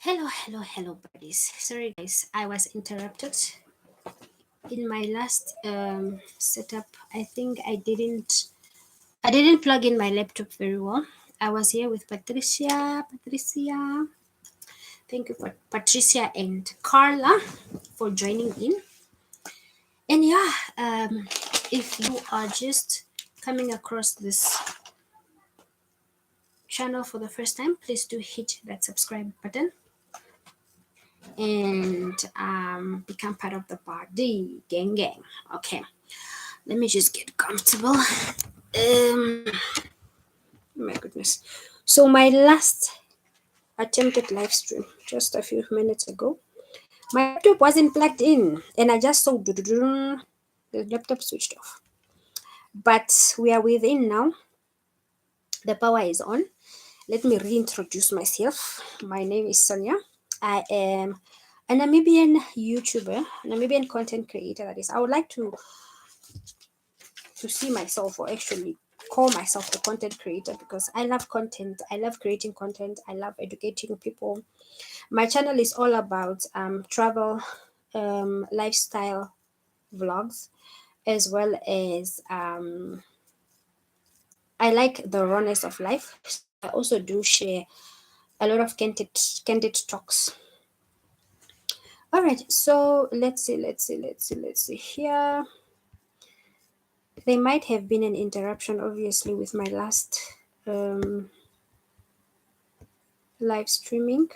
Hello, buddies. Sorry, guys, I was interrupted in my last setup. I think I didn't plug in my laptop very well. I was here with Patricia. Thank you for Patricia and Carla for joining in. And yeah, if you are just coming across this channel for the first time, please do hit that subscribe button and become part of the party gang. Okay, let me just get comfortable. My goodness. So my last attempted live stream just a few minutes ago, my laptop wasn't plugged in, and I just saw the laptop switched off. But we are within now. The power is on. Let me reintroduce myself. My name is Sonia. I am a Namibian YouTuber, Namibian content creator. That is, I would like to see myself, or actually call myself a content creator, because I love content. I love creating content. I love educating people. My channel is all about travel, lifestyle vlogs, as well as I like the rawness of life. So I also do share a lot of candid talks. All right, so let's see here. There might have been an interruption, obviously, with my last live streaming.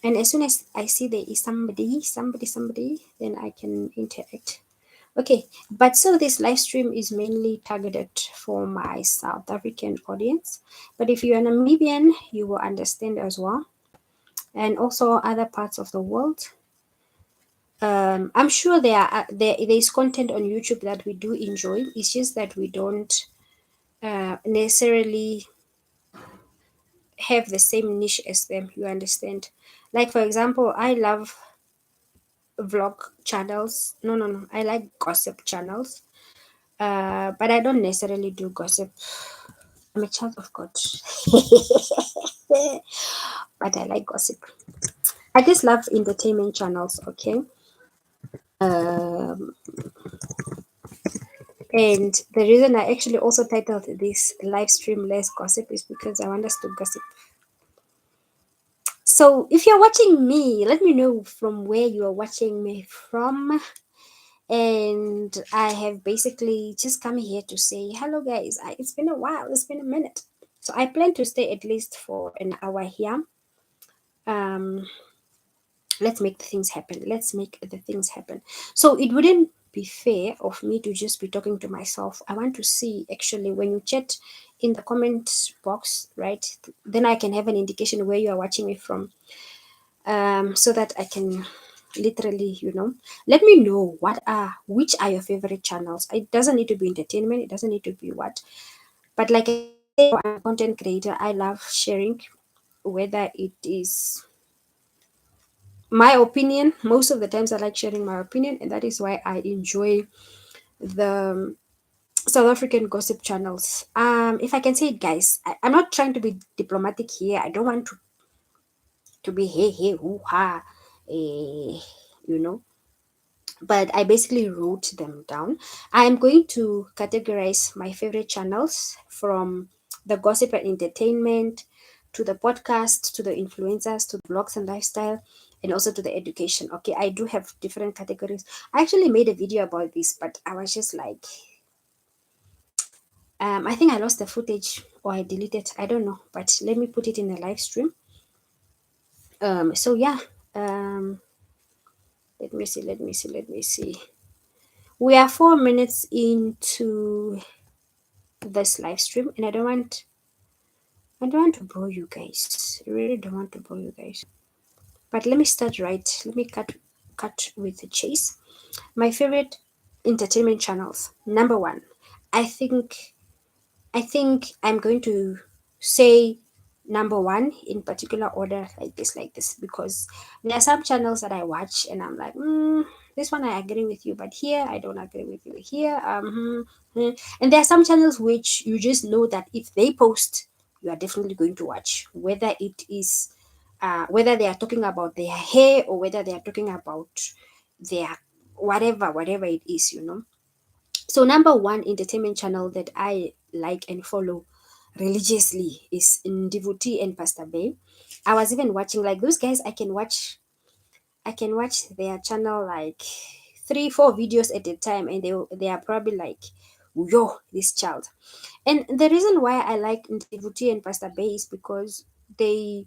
And as soon as I see there is somebody, then I can interact. Okay, but so this live stream is mainly targeted for my South African audience. But if you're Namibian, you will understand as well. And also other parts of the world. I'm sure there is content on YouTube that we do enjoy. It's just that we don't necessarily have the same niche as them. You understand? Like for example, I love vlog channels. No. I like gossip channels. But I don't necessarily do gossip. I'm a child of God. But I like gossip. I just love entertainment channels, okay? Um, and the reason I actually also titled this live stream Less Gossip is because I want us to gossip. So if you're watching me, let me know from where you are watching me from. And I have basically just come here to say hello, guys. It's been a while, it's been a minute. So I plan to stay at least for an hour here. Um, let's make the things happen. Let's make the things happen. So it wouldn't be fair of me to just be talking to myself. I want to see actually when you chat in the comment box, right? Then I can have an indication where you are watching me from, so that I can literally, let me know which are your favorite channels. It doesn't need to be entertainment. It doesn't need to be what, but like I say, I'm a content creator. I love sharing, whether it is my opinion. Most of the times I like sharing my opinion, and that is why I enjoy the South African gossip channels. If I can say it, guys, I'm not trying to be diplomatic here. I don't want to be hey hoo ha, you know. But I basically wrote them down. I'm going to categorize my favorite channels from the gossip and entertainment to the podcast to the influencers to the blogs and lifestyle, and also to the education. Okay, I do have different categories. I actually made a video about this, but I was just like, I think I lost the footage or I deleted. I don't know, but let me put it in a live stream. So yeah. Let me see. We are 4 minutes into this live stream, and I don't want to bore you guys. I really don't want to bore you guys. But let me start right. Let me cut with the chase. My favorite entertainment channels. Number one. I think I'm going to say number one in particular order, like this, because there are some channels that I watch and I'm like, this one I agree with you, but here I don't agree with you. Here, and there are some channels which you just know that if they post, you are definitely going to watch, whether it is whether they are talking about their hair or whether they are talking about their whatever it is, you know. So number one entertainment channel that I like and follow religiously is Ndivoti and Pastor Bay. I was even watching like those guys. I can watch their channel like 3 4 videos at a time, and they are probably like, yo, this child. And the reason why I like Ndivoti and Pastor Bay is because they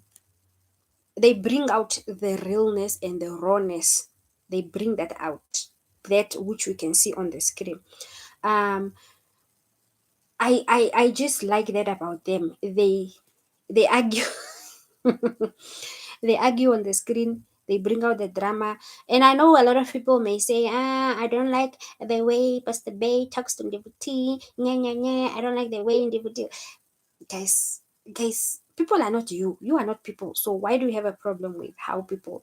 they bring out the realness and the rawness. They bring that out, that which we can see on the screen. um I just like that about them. They argue. They argue on the screen. They bring out the drama. And I know a lot of people may say, I don't like the way Pastor Bay talks to devotee. Nya, nya, nya. I don't like the way in devotee. Guys, people are not you. You are not people. So why do you have a problem with how people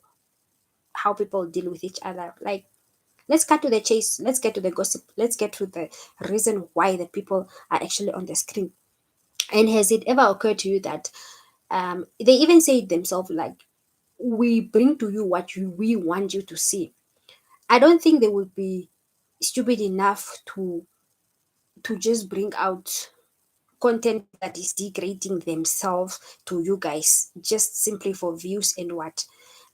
deal with each other? Like, let's cut to the chase. Let's get to the gossip. Let's get to the reason why the people are actually on the screen. And has it ever occurred to you that they even say it themselves, like, we bring to you what we want you to see? I don't think they would be stupid enough to just bring out content that is degrading themselves to you guys just simply for views and what.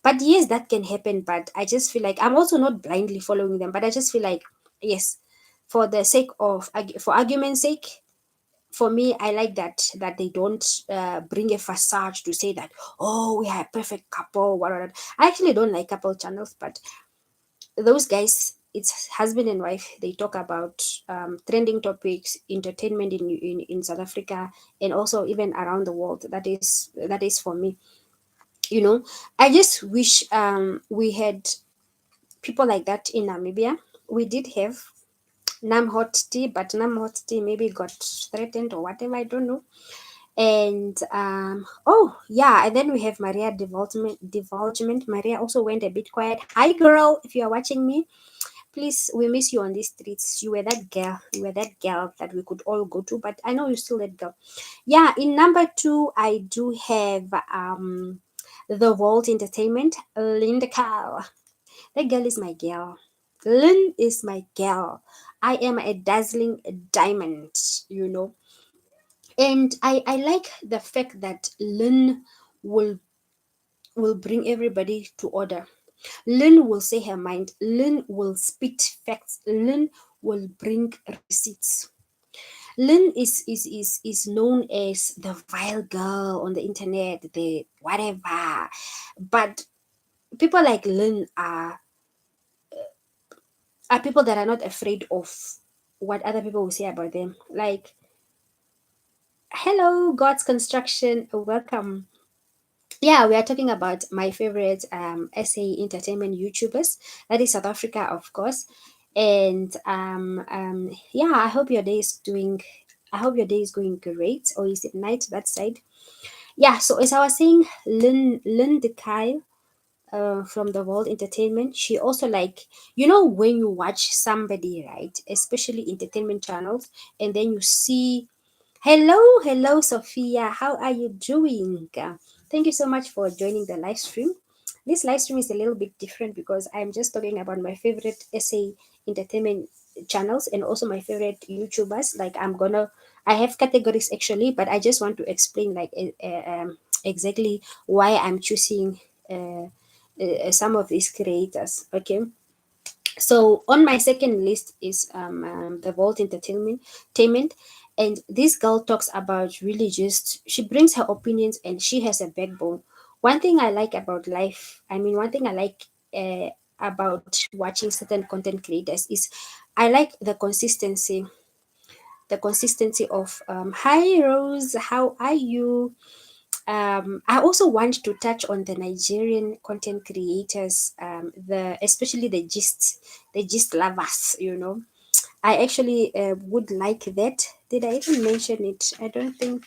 But yes, that can happen. But I just feel like I'm also not blindly following them, but I just feel like, yes, for the sake of for argument's sake, for me, I like that they don't bring a facade to say that, oh, we are a perfect couple, whatever. I actually don't like couple channels, but those guys, it's husband and wife. They talk about trending topics, entertainment in South Africa, and also even around the world. That is for me. You know, I just wish we had people like that in Namibia. We did have Nam Hot Tea, but Nam Hot Tea maybe got threatened or whatever. I don't know. And oh yeah, and then we have Maria Divulgement. Maria also went a bit quiet. Hi girl, if you are watching me, please, we miss you on these streets. You were that girl. You were that girl that we could all go to. But I know you're still that girl. Yeah. In number two, I do have the Vault Entertainment. Linda Carl. That girl is my girl. Lynn is my girl. I am a dazzling diamond. You know. And I like the fact that Lynn will bring everybody to order. Lynn will say her mind. Lynn will spit facts. Lynn will bring receipts. Lynn is known as the vile girl on the internet, the whatever. But people like Lynn are people that are not afraid of what other people will say about them. Like, hello, God's construction, welcome. Yeah, we are talking about my favorite SA entertainment YouTubers. That is South Africa, of course. And yeah, I hope your day is going great, or is it night that side? Yeah, so as I was saying, Lynn De Kyle from the World Entertainment, she also, like, when you watch somebody, right, especially entertainment channels, and then you see, hello, Sophia. How are you doing? Thank you so much for joining the live stream. This live stream is a little bit different because I'm just talking about my favorite SA entertainment channels and also my favorite YouTubers. Like, I have categories actually, but I just want to explain, like, exactly why I'm choosing some of these creators. Okay. So on my second list is the Vault Entertainment, and this girl talks about really just, she brings her opinions and she has a backbone. One thing I like about life, I mean, one thing I like about watching certain content creators is I like the consistency of hi Rose, how are you? I also want to touch on the Nigerian content creators, the especially the gist lovers. I actually would like that. Did I even mention it? I don't think.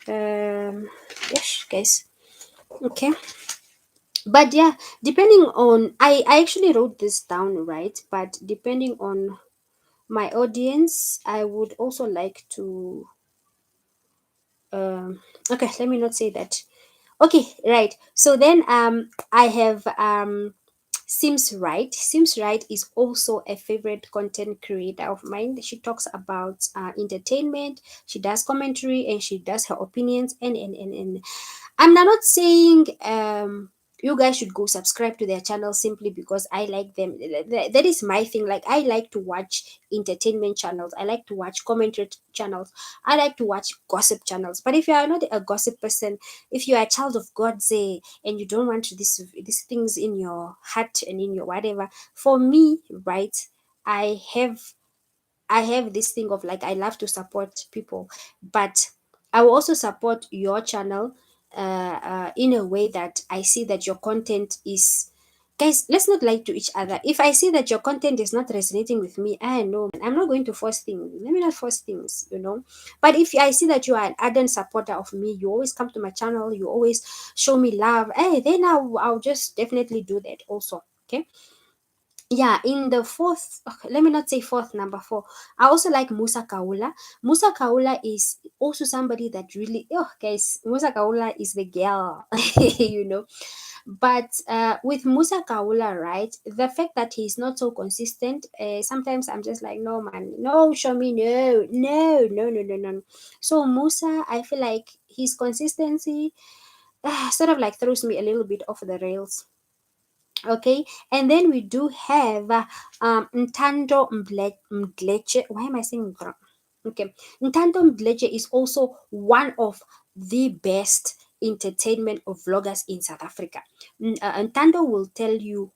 Yes, guys. Okay, but yeah, depending on, I actually wrote this down, right? But depending on my audience, I would also like to. Okay, let me not say that. Okay, right. So then I have Sims Right. Sims Right is also a favorite content creator of mine. She talks about entertainment, she does commentary, and she does her opinions. And I'm not saying you guys should go subscribe to their channel simply because I like them. That is my thing. Like, I like to watch entertainment channels, I like to watch commentary channels, I like to watch gossip channels. But if you are not a gossip person, if you are a child of God, say, and you don't want these things in your heart and in your whatever, for me, right, I have I have this thing of like, I love to support people, but I will also support your channel in a way that I see that your content is. Guys, let's not lie to each other. If I see that your content is not resonating with me, I know, man, I'm not going to force things. Let me not force things. But if I see that you are an ardent supporter of me, you always come to my channel, you always show me love, then I'll just definitely do that also. Okay. Yeah, in the fourth, okay, let me not say fourth, number four, I also like Musa Kaula. Musa Kaula is also somebody that really, oh guys, Musa Kaula is the girl. you know but with Musa Kaula, right, the fact that he's not so consistent, sometimes I'm just like, no man, no, show me, no, no, no, no, no, no. So Musa, I feel like his consistency sort of like throws me a little bit off the rails. Okay, and then we do have Ntando Mdleche. Why am I saying wrong? Okay, Ntando Mdleche is also one of the best entertainment of vloggers in South Africa. Ntando will tell you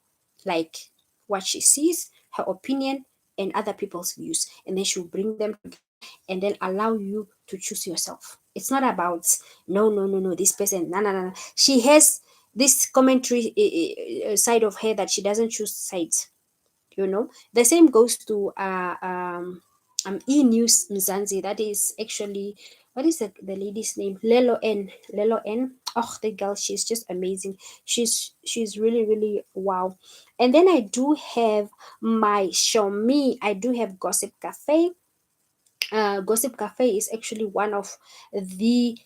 like what she sees, her opinion, and other people's views, and then she'll bring them together and then allow you to choose yourself. It's not about no, no, no, no, this person, no, no, no, no. She has this commentary side of her that she doesn't choose sides. The same goes to E-News Mzansi. That is actually, what is the lady's name? Lelo N. Oh, the girl, she's just amazing. She's really, really wow. And then I do have my show me. I do have Gossip Cafe. Gossip Cafe is actually one of the,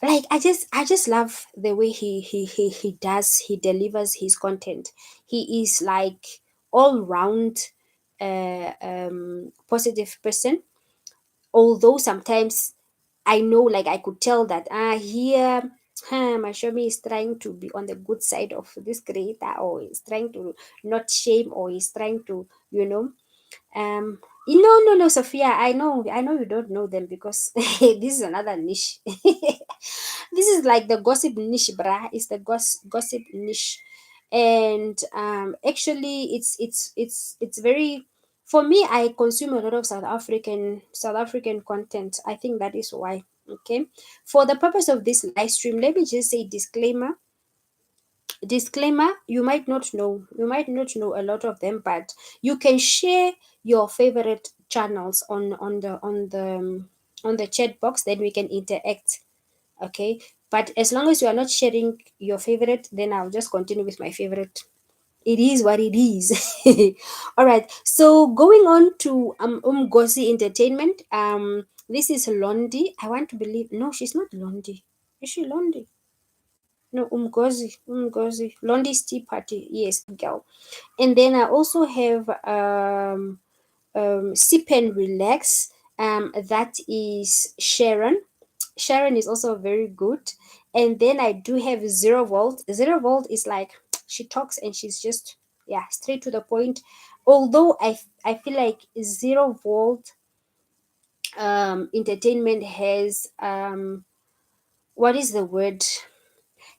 like, I just love the way he delivers his content. He is like all round positive person, although sometimes I know, like, I could tell that here Mashomi is trying to be on the good side of this creator, or is trying to not shame, or is trying to um no, no, no, Sophia, I know you don't know them because this is another niche. This is like the gossip niche, brah. It's the gossip niche. And actually, it's very, for me, I consume a lot of South African content. I think that is why. Okay, for the purpose of this live stream, let me just say disclaimer. You might not know a lot of them, but you can share your favorite channels on the chat box, then we can interact. Okay, but as long as you are not sharing your favorite, then I'll just continue with my favorite. It is what it is. All right, so going on to Umgosi Entertainment. This is Londi. I want to believe, no, she's not Londi. Is she Londi? No, Umgozi, Londi's Tea Party. Yes, girl. And then I also have Sip and Relax. That is Sharon. Sharon is also very good. And then I do have Zero Volt. Zero Volt is like, she talks and she's just, yeah, straight to the point. Although I feel like Zero Volt entertainment has what is the word?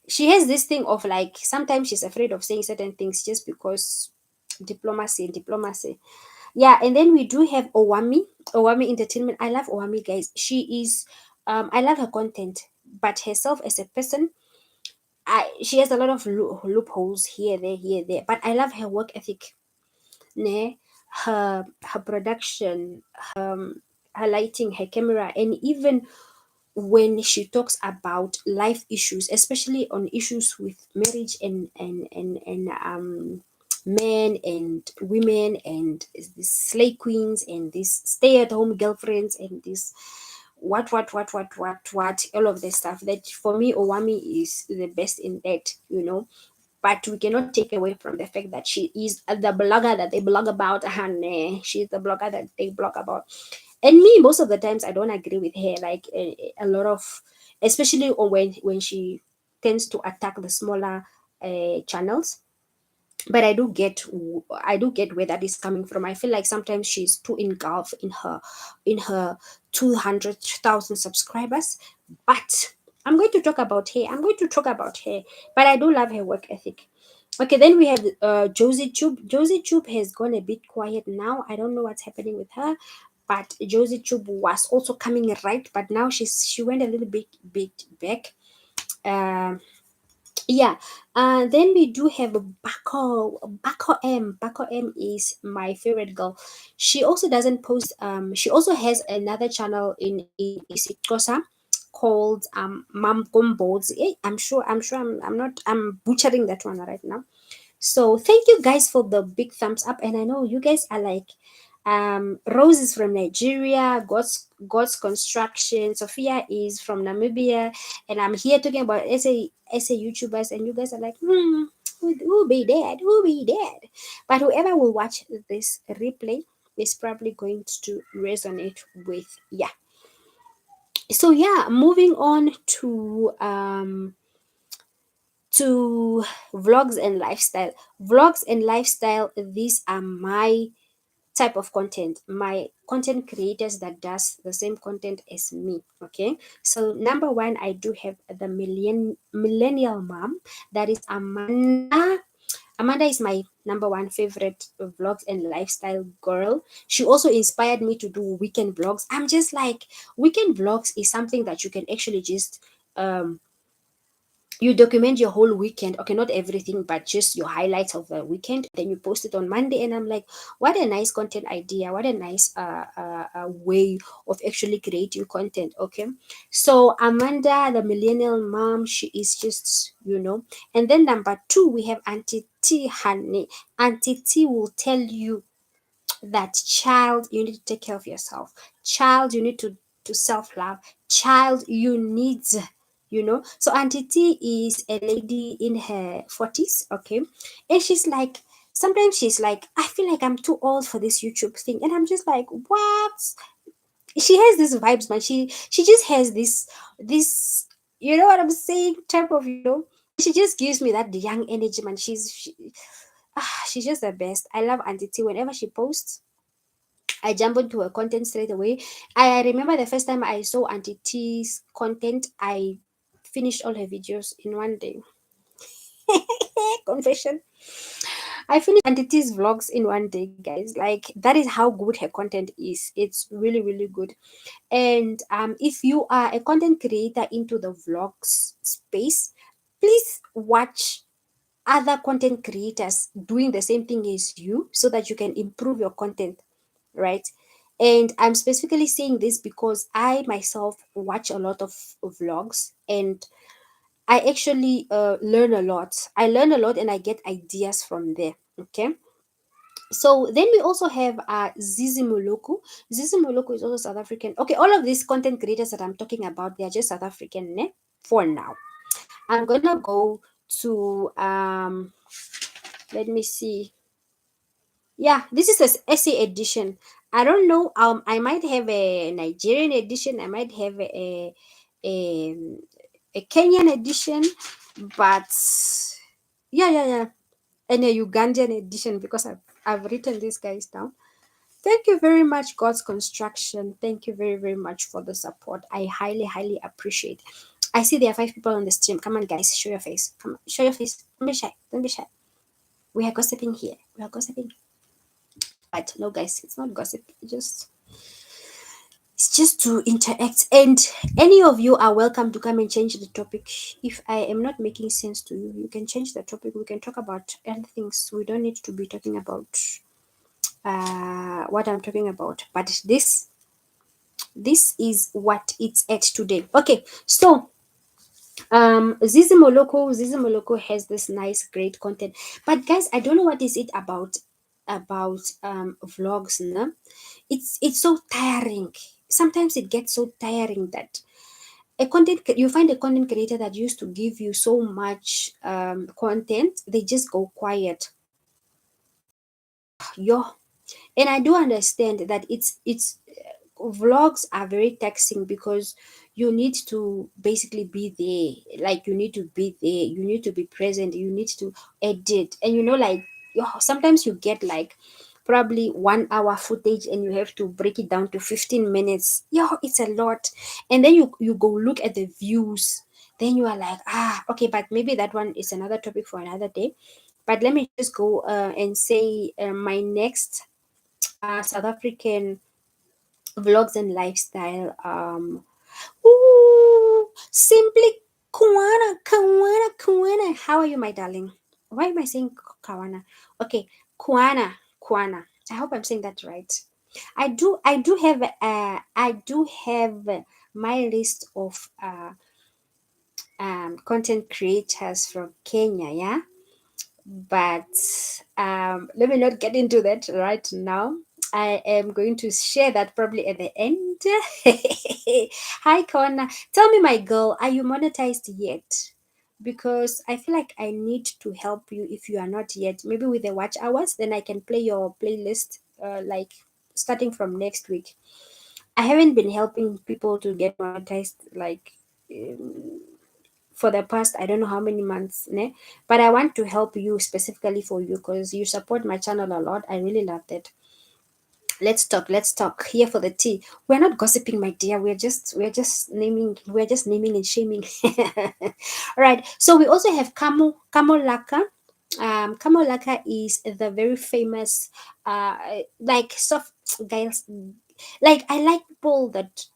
She has this thing of like, sometimes she's afraid of saying certain things just because diplomacy. Yeah, and then we do have Owami Entertainment. I love Owami, guys. She is I love her content, but herself as a person, she has a lot of loopholes here there, but I love her work ethic. Ne? Her production, her lighting, her camera, and even when she talks about life issues, especially on issues with marriage and men and women and these slay queens and these stay-at-home girlfriends and this, what, all of this stuff. That for me, Owami is the best in that, but we cannot take away from the fact that she is the blogger that they blog about, and she's the blogger that they blog about. And me, most of the times, I don't agree with her. Like a lot of, especially when she tends to attack the smaller channels. But I do get where that is coming from. I feel like sometimes she's too engulfed in her 200,000 subscribers. But I'm going to talk about her. But I do love her work ethic. Okay, then we have Josie Tube. Josie Tube has gone a bit quiet now. I don't know what's happening with her. But Josie Tube was also coming right, but now she went a little bit back. Um yeah, then we do have Bako M is my favorite girl. She also doesn't post. She also has another channel in Isikosa called Mam Gombods. I'm sure I'm butchering that one right now. So thank you guys for the big thumbs up, and I know you guys are like, Rose is from Nigeria, God's Construction, Sophia is from Namibia, and I'm here talking about SA YouTubers, and you guys are like, who be dead? Who be dead? But whoever will watch this replay is probably going to resonate with, yeah. So yeah, moving on to vlogs and lifestyle. Vlogs and lifestyle, these are my type of content, my content creators that does the same content as me. Okay, so number one, I do have the millennial mom, that is Amanda is my number one favorite vlogs and lifestyle girl. She also inspired me to do weekend vlogs. I'm just like, weekend vlogs is something that you can actually just you document your whole weekend. Okay, not everything, but just your highlights of the weekend. Then you post it on Monday, and I'm like, what a nice content idea! What a nice way of actually creating content. Okay, so Amanda, the millennial mom, she is just, And then number two, we have Auntie T, honey. Auntie T will tell you that, child, you need to take care of yourself. Child, you need to self-love. Child, you need, so Auntie T is a lady in her 40s. Okay, and she's like, sometimes she's like, I feel like I'm too old for this YouTube thing, and I'm just like, what? She has this vibes, man. She just has this, you know what I'm saying, type of, she just gives me that young energy, man. She's just the best. I love Auntie T. Whenever she posts, I jump into her content straight away. I remember the first time I saw Auntie T's content, I finished all her videos in one day. Confession. I finished Auntie T's vlogs in one day, guys. Like, that is how good her content is. It's really, really good. And if you are a content creator into the vlogs space, please watch other content creators doing the same thing as you, so that you can improve your content, right? And I'm specifically saying this because I myself watch a lot of vlogs, and I actually learn a lot. I learn a lot, and I get ideas from there. Okay. So then we also have Zizi Muluku. Zizi Muluku is also South African. Okay, all of these content creators that I'm talking about, they are just South African, for now. I'm gonna go to let me see. Yeah, this is a SA edition. I don't know. I might have a Nigerian edition. I might have a, a Kenyan edition, but yeah, and a Ugandan edition, because I've written these guys down. Thank you very much, God's Construction. Thank you very, very much for the support. I highly, highly appreciate. I see there are 5 people on the stream. Come on, guys, show your face. Come on, show your face. Don't be shy. Don't be shy. We are gossiping here. We are gossiping. But no, guys, it's not gossip. It's just to interact. And any of you are welcome to come and change the topic. If I am not making sense to you, you can change the topic. We can talk about other things. We don't need to be talking about what I'm talking about. But this is what it's at today. Okay, so Zizi Moloko has this nice great content, but guys, I don't know what is it about vlogs, no? It's so tiring. sometimes it gets so tiring that you find a content creator that used to give you so much content, they just go quiet. Yo, and I do understand that it's vlogs are very taxing because you need to basically be there, like you need to be there, you need to be present, you need to edit, and like sometimes you get like probably 1 hour footage and you have to break it down to 15 minutes. It's a lot. And then you go look at the views, then you are like, okay, but maybe that one is another topic for another day. But let me just go and say my next South African vlogs and lifestyle. Simply Kwana. How are you, my darling? Why am I saying Kawana? Okay, Kwana. I hope I'm saying that right. I do have my list of content creators from Kenya, yeah. But let me not get into that right now. I am going to share that probably at the end. Hi, Kona. Tell me, my girl, are you monetized yet? Because I feel like I need to help you if you are not yet. Maybe with the watch hours, then I can play your playlist like starting from next week. I haven't been helping people to get monetized like um, for the past I don't know how many months, ne? But I want to help you specifically for you because you support my channel a lot. I really love that. Let's talk here for the tea. We're not gossiping, my dear. We're just naming and shaming. All right, so we also have Kamolaka. Kamolaka is the very famous like soft guys, like I like people that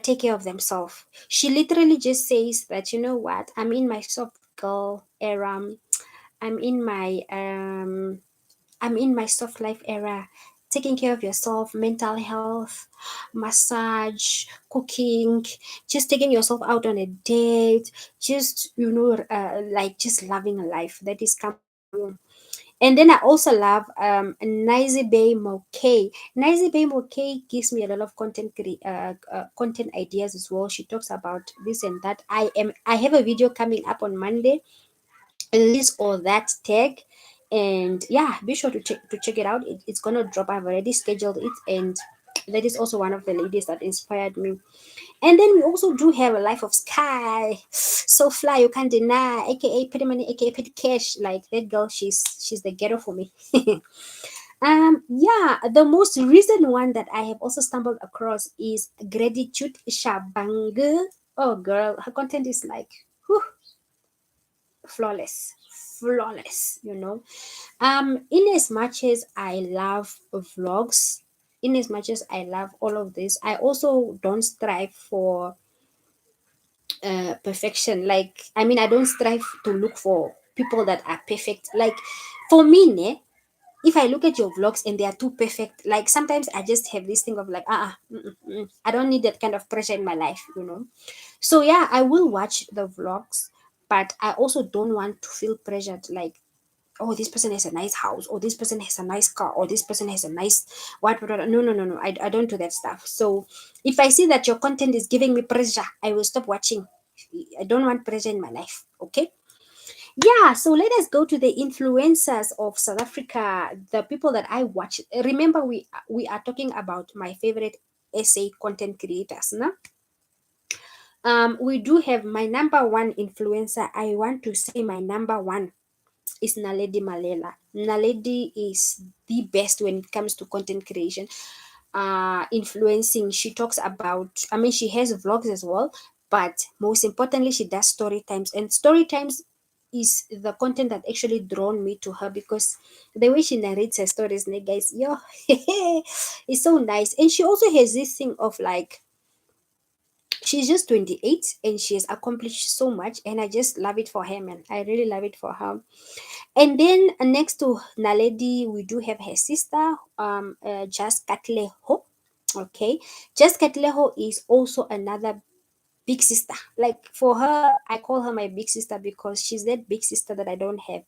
take care of themselves. She literally just says that, you know what, I'm in my soft girl era. I'm in my soft life era. Taking care of yourself, mental health, massage, cooking, just taking yourself out on a date, just like just loving life. That is coming. And then I also love Nizy Bay Mokay. Nizy Bay Mokay gives me a lot of content ideas as well. She talks about this and that. I have a video coming up on Monday, this or that tag, and yeah, be sure to check it out. It's gonna drop. I've already scheduled it, and that is also one of the ladies that inspired me. And then we also do have a life of Sky, so fly you can't deny, aka Petty Money, aka Petty Cash. Like that girl, she's the ghetto for me. Yeah, the most recent one that I have also stumbled across is Gratitude Shabang. Oh girl, her content is like whew, flawless, flawless. In as much as I love vlogs, in as much as I love all of this, I also don't strive for perfection. Like, I mean, I don't strive to look for people that are perfect. Like, for me, ne, if I look at your vlogs and they are too perfect, like sometimes I just have this thing of like, I don't need that kind of pressure in my life. So yeah, I will watch the vlogs, but I also don't want to feel pressured. Like, oh, this person has a nice house, or this person has a nice car, or this person has a nice what. No. I don't do that stuff. So if I see that your content is giving me pressure, I will stop watching. I don't want pressure in my life. Okay. Yeah, so let us go to the influencers of South Africa, the people that I watch. Remember, we are talking about my favorite essay content creators. No? We do have my number one influencer. I want to say my number one is Naledi Malela. Naledi is the best when it comes to content creation, influencing. She talks about, I mean, she has vlogs as well, but most importantly, she does story times. And story times is the content that actually drawn me to her because the way she narrates her stories, guys, yo, it's so nice. And she also has this thing of like, she's just 28 and she has accomplished so much, and I just love it for her, man. I really love it for her. And then next to Naledi, we do have her sister, Just Katleho. Okay, Just Katleho is also another big sister. Like for her, I call her my big sister because she's that big sister that I don't have.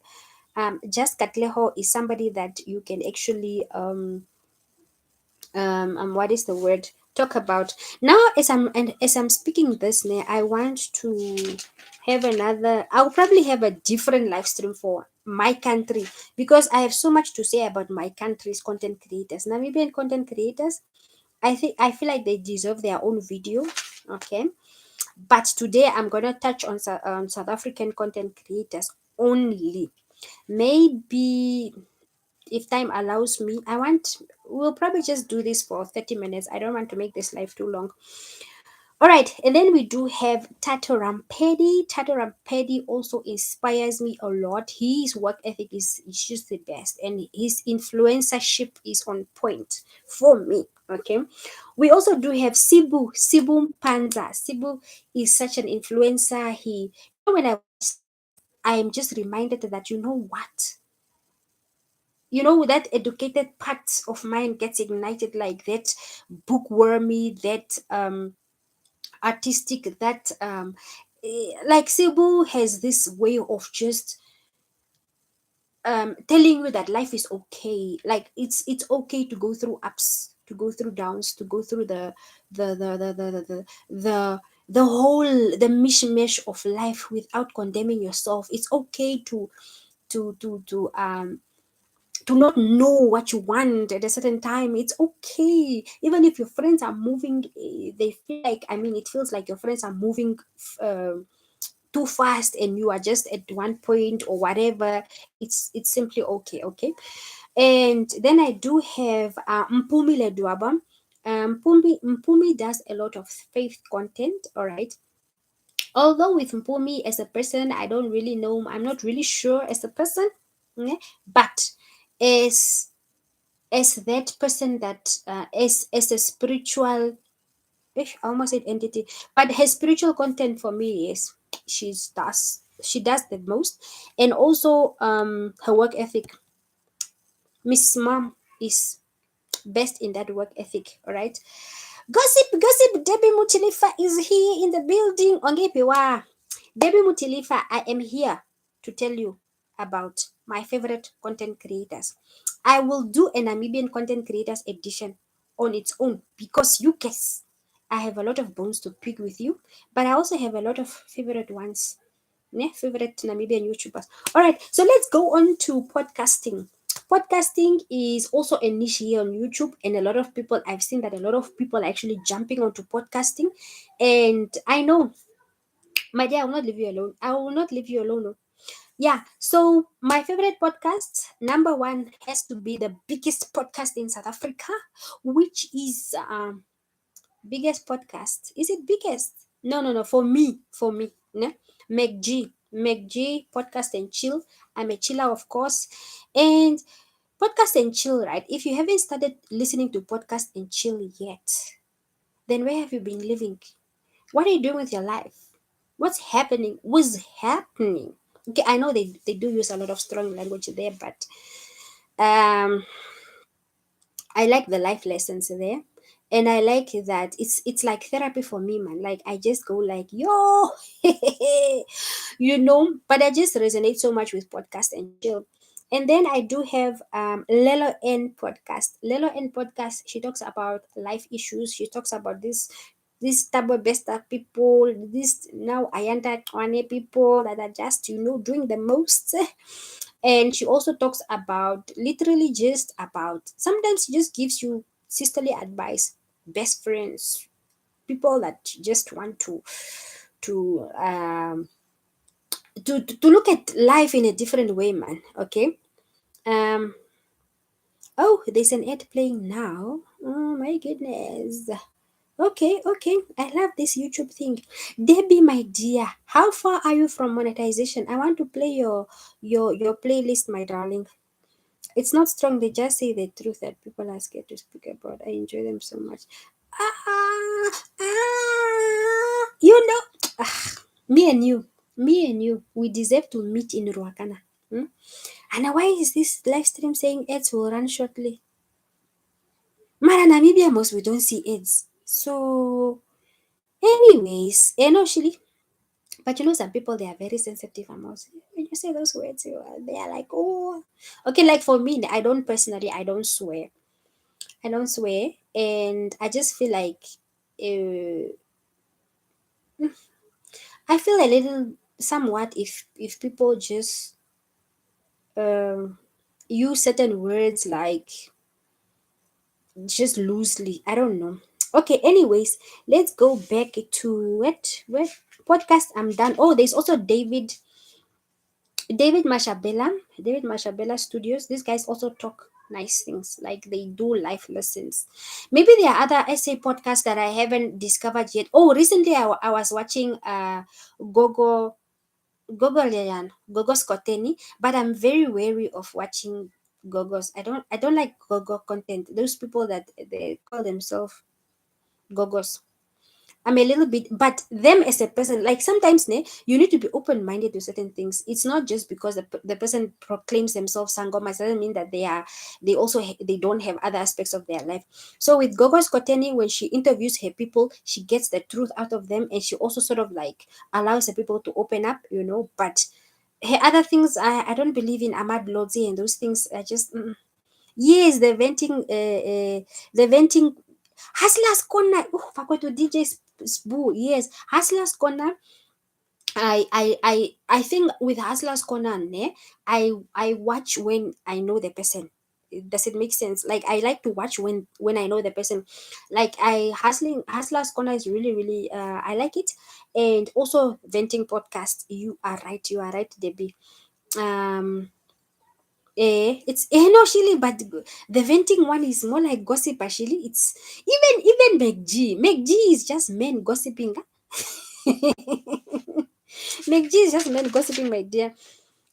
Just Katleho is somebody that you can actually what is the word? talk about now. As I'm speaking this now, I want to have another. I'll probably have a different live stream for my country, because I have so much to say about my country's content creators, Namibian content creators. I feel like they deserve their own video. Okay, but today I'm gonna touch on South African content creators only. Maybe if time allows me, we'll probably just do this for 30 minutes. I don't want to make this live too long. All right, and then we do have Tato Rampedi. Tato Rampedi also inspires me a lot. His work ethic is just the best, and his influencership is on point for me. Okay, we also do have Sibu Panza. Sibu is such an influencer. When I watch Sibu, I am just reminded that, what, that educated part of mine gets ignited, like that bookwormy, that artistic, that like Cebu has this way of just telling you that life is okay. Like it's okay to go through ups, to go through downs, to go through the whole, the mishmash of life without condemning yourself. It's okay to not know what you want at a certain time. It's okay, even if your friends are moving, they feel like, it feels like your friends are moving too fast and you are just at one point or whatever. It's simply okay. Okay, and then I do have Mpumi Ledwaba. Mpumi does a lot of faith content. All right, although with Mpumi as a person, I don't really know, I'm not really sure as a person. But as that person, that as a spiritual, I almost said entity, but her spiritual content for me is, she does the most. And also her work ethic, Miss Mom is best in that work ethic. All right, gossip, Debbie Mutilifa is here in the building. Ongepiwa, Debbie Mutilifa, I am here to tell you about my favorite content creators. I will do a Namibian content creators edition on its own, because you guess I have a lot of bones to pick with you, but I also have a lot of favorite ones. Favorite Namibian YouTubers. All right, so let's go on to podcasting. Podcasting is also a niche here on YouTube, and I've seen that a lot of people are actually jumping onto podcasting. And I know, my dear, I will not leave you alone. I will not leave you alone. No. Yeah, so my favorite podcast, number one, has to be the biggest podcast in South Africa, which is biggest podcast. Is it biggest? No, no, no. For me, ne? McG podcast and chill. I'm a chiller, of course, and podcast and chill. Right? If you haven't started listening to podcast and chill yet, then where have you been living? What are you doing with your life? What's happening? What's happening? Okay, I know they do use a lot of strong language there, but um I like the life lessons there. And I like that it's like therapy for me, man. Like I just go like, yo, but I just resonate so much with podcast and chill. And then I do have Lelo N podcast. Lelo N podcast, she talks about life issues. She talks about this double besta people, this now Ayanta Twane people that are just, doing the most. And she also talks about, literally just about, sometimes she just gives you sisterly advice, best friends, people that just want to um to look at life in a different way, man. Okay. um oh, there's an ad playing now. Oh my goodness. Okay, okay. I love this YouTube thing. Debbie, my dear, how far are you from monetization? I want to play your playlist, my darling. It's not strong. They just say the truth that people are scared to speak about. I enjoy them so much. Ah, you know, me and you, we deserve to meet in Ruakana. Hmm? And why is this live stream saying ads will run shortly? Mara Namibia most we don't see ads. So, anyways, Shili. But some people, they are very sensitive. When you say those words, they are like, oh, okay. Like for me, I don't swear. I don't swear, and I just feel like uh, I feel a little somewhat if people just um use certain words like just loosely. I don't know. Okay, anyways, let's go back to what podcast I'm done. Oh, there's also David Mashabella Studios. These guys also talk nice things, like they do life lessons. Maybe there are other essay podcasts that I haven't discovered yet. Oh, recently I was watching Gogo Gogo Skoteni, but I'm very wary of watching Gogos. I don't like Gogo content. Those people that they call themselves Gogos. I'm a little bit, but them as a person, like sometimes, you need to be open minded to certain things. It's not just because the person proclaims themselves sangomas doesn't mean that they don't have other aspects of their life. So with Gogo Skoteni, when she interviews her people, she gets the truth out of them, and she also sort of like allows the people to open up, But her other things, I don't believe in Ahmad Lodzi and those things. I just yes, the venting Hustlers Corner. Oh, forgot to DJ Spoo. Yes, Hustlers Corner. I think with Hustlers Corner, I watch when I know the person. Does it make sense? Like I like to watch when I know the person. Like Hustlers Corner is really really I like it, and also venting podcast. You are right. You are right, Debbie. Um, it's no Shili, but the venting one is more like gossip. Actually, it's even McG. McG is just men gossiping. McG is just men gossiping, my dear.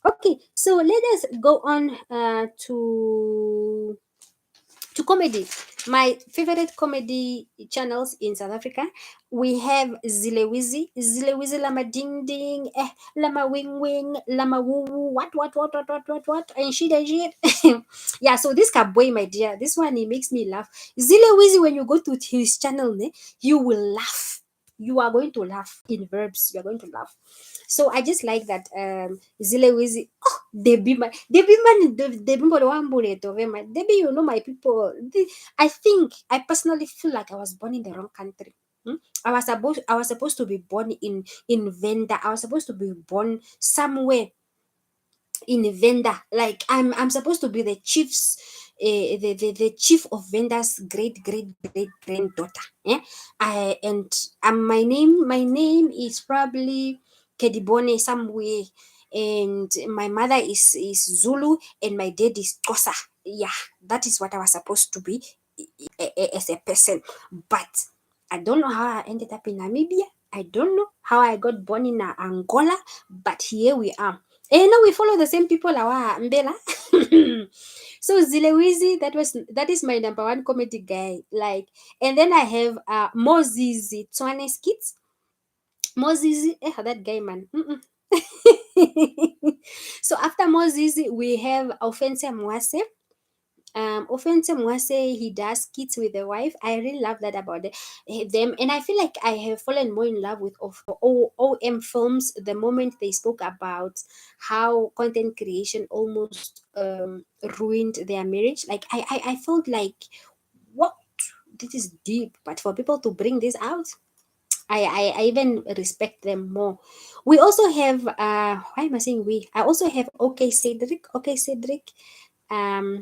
Okay, so let us go on to comedy. My favorite comedy channels in South Africa. We have Zilewizi Lama Ding Ding, Lama Wing Wing, Lama Woo Woo, what, and shit. Yeah, so this boy, my dear, this one he makes me laugh. Zilewizi, when you go to his channel, you will laugh. You are going to laugh in verbs. You are going to laugh. So I just like that Zilewizi. Debimba Wambureto Vema. Debi, my people. I think I personally feel like I was born in the wrong country. I was supposed to be born in Venda. I was supposed to be born somewhere in Venda. Like I'm supposed to be the chief's the chief of Venda's great granddaughter. And my name is probably Kedibone somewhere, and my mother is Zulu and my dad is Xhosa. Yeah, that is what I was supposed to be as a person. But I don't know how I ended up in Namibia. I don't know how I got born in Angola, but here we are. And now we follow the same people, our Mbela. So Zilewizi, that is my number one comedy guy. Like, and then I have Moses Tswane skits. Moses, that guy man. Mm-mm. So after Moses, we have Offense Mwase. Offense Mwase, he does skits with the wife. I really love that about them, and I feel like I have fallen more in love with OM films the moment they spoke about how content creation almost ruined their marriage. Like I felt like, what, this is deep, but for people to bring this out, I even respect them more. We also have why am I saying we? I also have Okay Cedric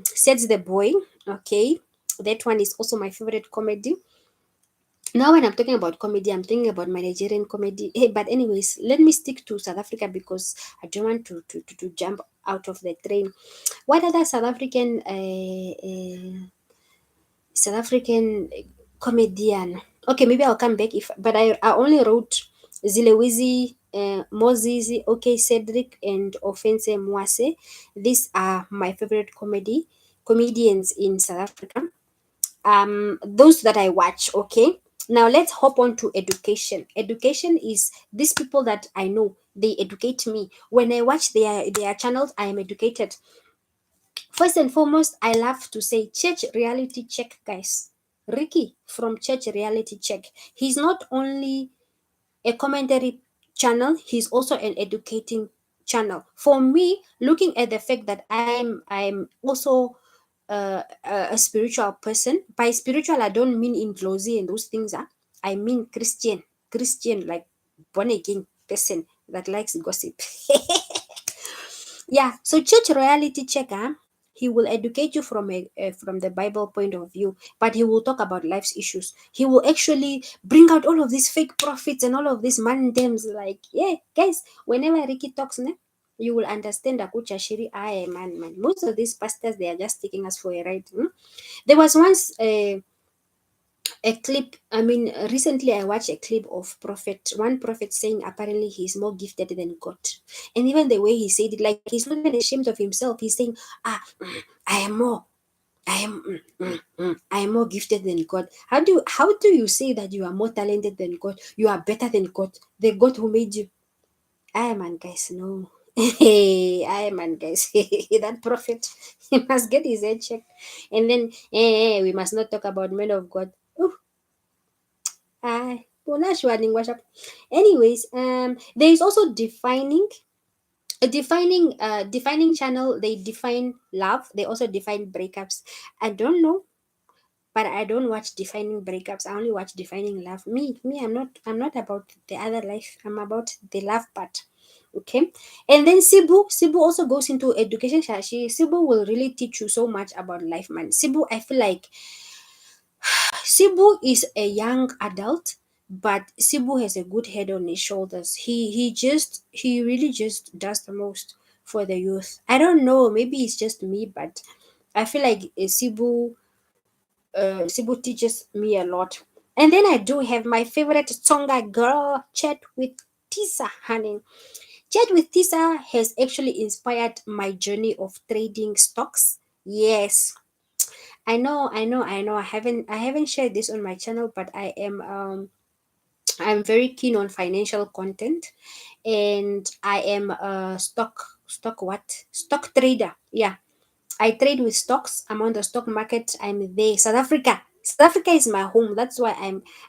says the boy. Okay, that one is also my favorite comedy. Now when I'm talking about comedy, I'm thinking about my Nigerian comedy. Hey, but anyways, let me stick to South Africa because I don't want to jump out of the train. What other South African comedian? Okay, maybe I'll come back if, but I only wrote Zilewizi, Moses, Okay Cedric, and Offense Mwase. These are my favorite comedians in South Africa. Those that I watch. Okay, now let's hop on to education. Education is these people that I know, they educate me. When I watch their channels, I am educated. First and foremost, I love to say Church Reality Check, guys. Ricky from Church Reality Check. He's not only a commentary channel, he's also an educating channel. For me, looking at the fact that I'm also a spiritual person. By spiritual, I don't mean in closey and those things. I mean Christian, like born again person that likes gossip. Yeah, so church royalty checker, he will educate you from the Bible point of view, but he will talk about life's issues. He will actually bring out all of these fake prophets and all of these man terms. Like, yeah, guys, whenever Ricky talks, ne, you will understand Akucha Shiri. I man. Most of these pastors, they are just taking us for a ride. There was once a clip. I mean, recently I watched a clip of one prophet saying apparently he's more gifted than God. And even the way he said it, like he's not even ashamed of himself. He's saying, I am more. I am more gifted than God. How do you say that you are more talented than God? You are better than God, the God who made you? I man, guys, no. Hey, I man, guys, that prophet, he must get his head checked. And then, we must not talk about men of God. Anyways, there is also defining channel. They define love. They also define breakups. I don't know, but I don't watch defining breakups. I only watch defining love. Me, I'm not about the other life. I'm about the love part. Okay. And then Sibu also goes into education. Sibu will really teach you so much about life, man. Sibu, I feel like Sibu is a young adult, but Sibu has a good head on his shoulders. He really just does the most for the youth. I don't know, maybe it's just me, but I feel like Sibu teaches me a lot. And then I do have my favorite Tsonga girl, Chat with Tisa, honey. Chat with Tisa has actually inspired my journey of trading stocks. Yes, I know. I haven't shared this on my channel, but I'm very keen on financial content, and I am a stock trader. Yeah, I trade with stocks. I'm on the stock market. I'm there. South Africa. South Africa is my home. That's why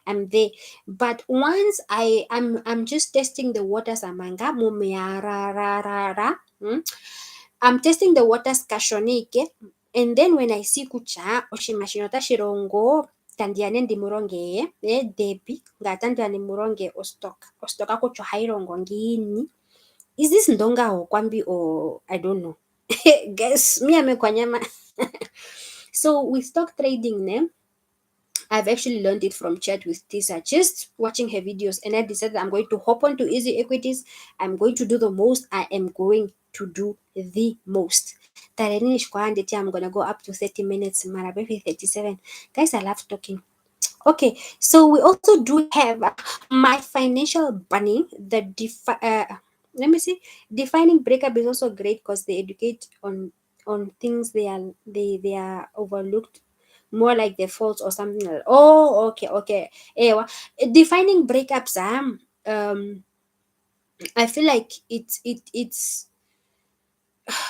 I'm there. But once I'm just testing the waters amanga mumia ra ra ra ra. I'm testing the waters kashonike. And then when I see kucha oshimashinota shirongo tandiane ndi muronge debi ngatandiane muronge o stock akucho hairongo ngini. Is this ndonga or kwambi or I don't know. Guess me amekwanyama. So with stock trading, ne, I've actually learned it from Chat with Tisa, just watching her videos, and I decided I'm going to hop onto easy equities. I'm going to do the most. I am going to do the most. I'm gonna go up to 30 minutes. Marabefi 37. Guys, I love talking. Okay, so we also do have my financial bunny. Let me see. Defining breakup is also great because they educate on things they are overlooked, more like the faults or something like. Oh, okay. Defining breakups. I feel like it's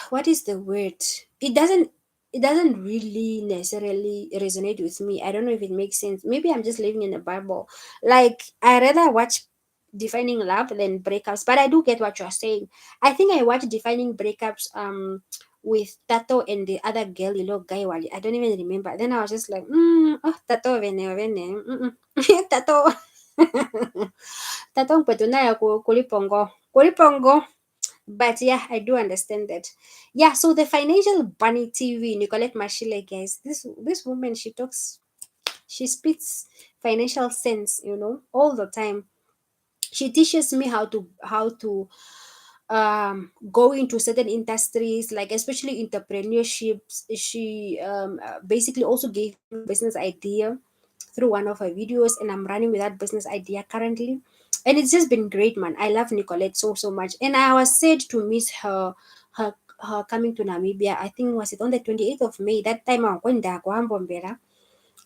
what is the word? It doesn't really necessarily resonate with me. I don't know if it makes sense. Maybe I'm just living in a bubble. Like I rather watch defining love than breakups, but I do get what you're saying. I think I watched defining breakups with Tato and the other girl, guy wali. I don't even remember. Then I was just like, Tato vene. Tato. Tato mpetuna ya kulipongo. But yeah, I do understand that. Yeah, so the financial bunny TV, Nicolette Mashile, guys. This woman, she spits financial sense, all the time. She teaches me how to go into certain industries, like especially entrepreneurships. She basically also gave me a business idea through one of her videos, and I'm running with that business idea currently. And it's just been great, man. I love Nicolette so much. And I was sad to miss her coming to Namibia. I think was it on the 28th of May. That time I went there,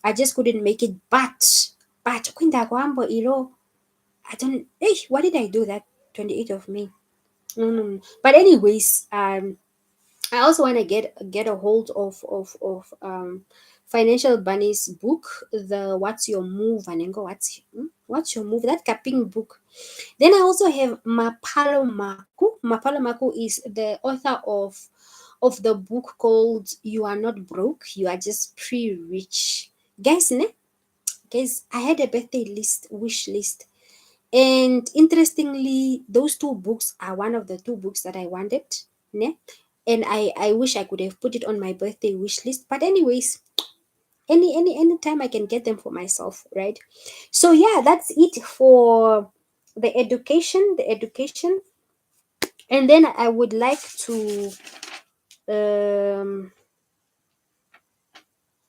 I just couldn't make it. But kwenda kwambo ilo, I don't. Hey, what did I do that 28th of May? But anyways, I also want to get a hold of Financial Bunny's book, the What's Your Move, Anengo, what's your move, that capping book. Then I also have Mapalo Maku. Mapalo Maku is the author of of the book called You Are Not Broke, You Are Just Pre-Rich. Guys, ne? Guys, I had a birthday list, wish list. And interestingly, those two books are one of the two books that I wanted. Ne? And I wish I could have put it on my birthday wish list. But anyways, any time I can get them for myself, right? So yeah, that's it for the education. And then I would like to um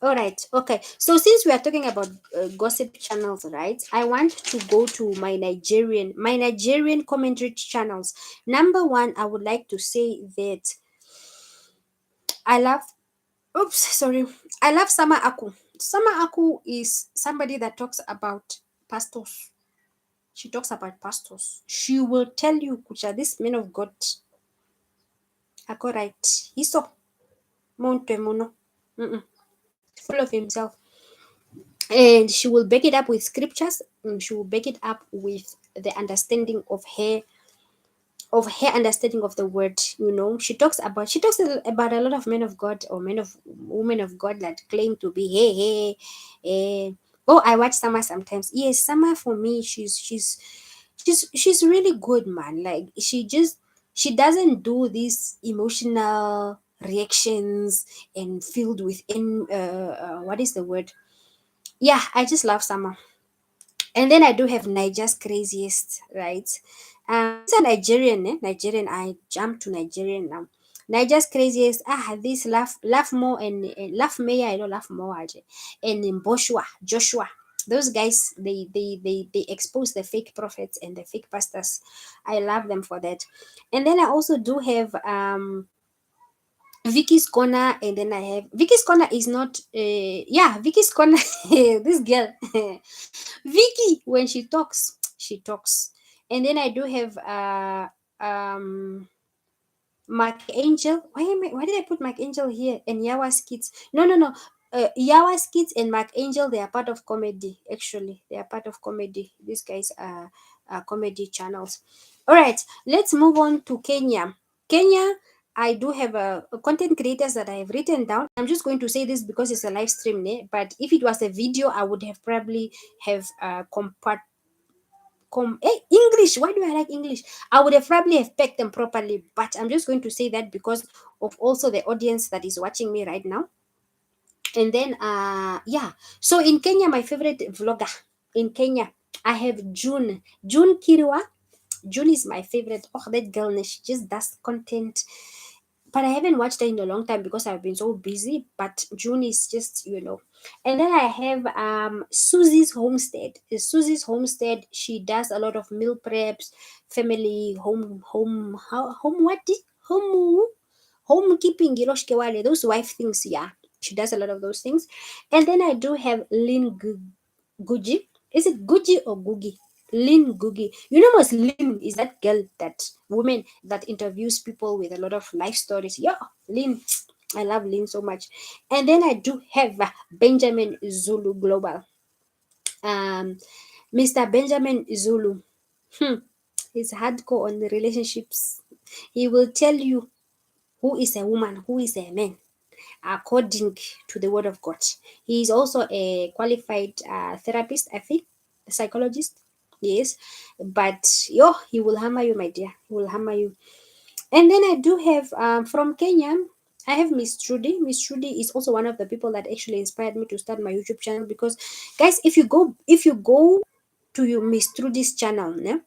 all right, okay. So since we are talking about gossip channels, right? I want to go to my Nigerian commentary channels. Number one, I would like to say that I love. Oops, sorry. I love Sama Aku. Sama Aku is somebody that talks about pastors. She talks about pastors. She will tell you, Kucha, this man of God, ako right. Hiso, monte mono. Mm-mm. Full of himself. And she will back it up with scriptures. She will back it up with the understanding of her understanding of the word. She talks about a lot of men of God or men of women of God that claim to be oh, I watch Summer sometimes. Yes, Summer for me, she's really good, man. Like she doesn't do these emotional reactions and filled with what is the word? Yeah, I just love Summer. And then I do have Niger's craziest, right? These are Nigerian, eh? Nigerian. I jump to Nigerian now. Niger's craziest. This laugh more and laugh Maya. I don't laugh more. And in Joshua. Those guys, they expose the fake prophets and the fake pastors. I love them for that. And then I also do have Vicky's Corner, and then I have Vicky's Corner is not yeah, Vicky's Corner. This girl. Vicky, when she talks, she talks. And then I do have Mark Angel. Why did I put Mark Angel here? And Yawa's Kids. No. Yawa's Kids and Mark Angel, they are part of comedy. Actually, they are part of comedy. These guys are comedy channels. All right, let's move on to Kenya. Kenya, I do have a content creators that I have written down. I'm just going to say this because it's a live stream, but if it was a video, I would have probably have English. Why do I like English? I would have probably have pegged them properly, but I'm just going to say that because of also the audience that is watching me right now. And then yeah. So in Kenya, my favorite vlogger in Kenya, I have June Kirwa. June is my favorite. Oh, that girl, she just does content, but I haven't watched her in a long time because I've been so busy. But June is just. And then I have Susie's Homestead. Susie's Homestead, she does a lot of meal preps, family, home what? Home homekeeping, those wife things, yeah. She does a lot of those things. And then I do have Guji. Is it Guji or Gugi? Lynn Gugi. You know, most Lynn is that girl, that woman that interviews people with a lot of life stories. Yeah, Lynn. I love Lynn so much. And then I do have Benjamin Zulu Global. Mr. Benjamin Zulu. He's hardcore on the relationships. He will tell you who is a woman, who is a man, according to the word of God. He is also a qualified therapist, I think, a psychologist. Yes, but he will hammer you, my dear. He will hammer you. And then I do have from Kenya. I have Miss Trudy. Miss Trudy is also one of the people that actually inspired me to start my YouTube channel because, guys, if you go to your Miss Trudy's channel, yeah,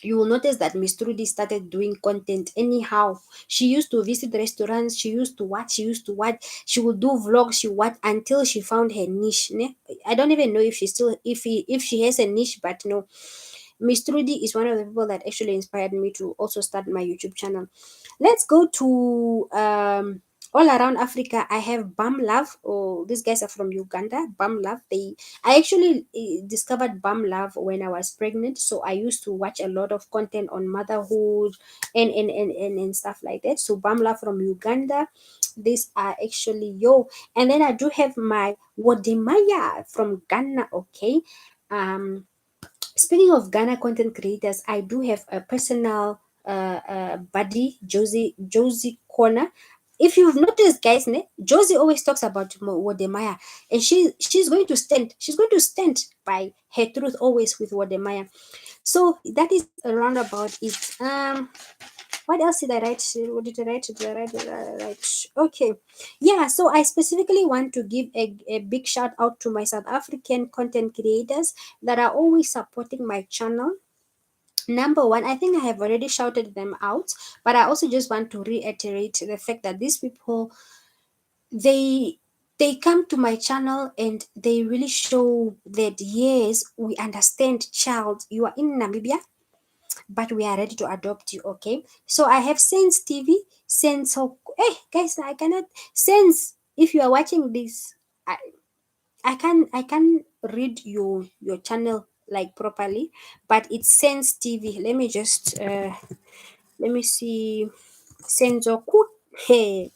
you will notice that Miss Trudy started doing content anyhow. She used to visit restaurants, she used to watch, she would do vlogs, she watch until she found her niche. Ne? I don't even know if if she has a niche, but no. Miss Trudy is one of the people that actually inspired me to also start my YouTube channel. Let's go to all around Africa. I have Bam Love. Oh, these guys are from Uganda. Bam Love. I actually discovered Bam Love when I was pregnant. So I used to watch a lot of content on motherhood and stuff like that. So Bam Love from Uganda. These are actually And then I do have my Wodemaya from Ghana. Okay. Speaking of Ghana content creators, I do have a personal buddy Josie Corner. If you've noticed, guys, Josie always talks about Wodemaya, and she's going to stand. She's going to stand by her truth always with Wodemaya. So that is around about it. What else did I write? What did I write? Did I write? Okay. Yeah, so I specifically want to give a big shout out to my South African content creators that are always supporting my channel. Number one, I think I have already shouted them out, but I also just want to reiterate the fact that these people, they they come to my channel and they really show that yes, we understand, child, you are in Namibia, but we are ready to adopt you. Okay, so I have Sense TV, Sense. So hey guys, I cannot Sense. If you are watching this, I I can read your channel like properly, but it's Sense TV. Let me see. Senzoku. Hey.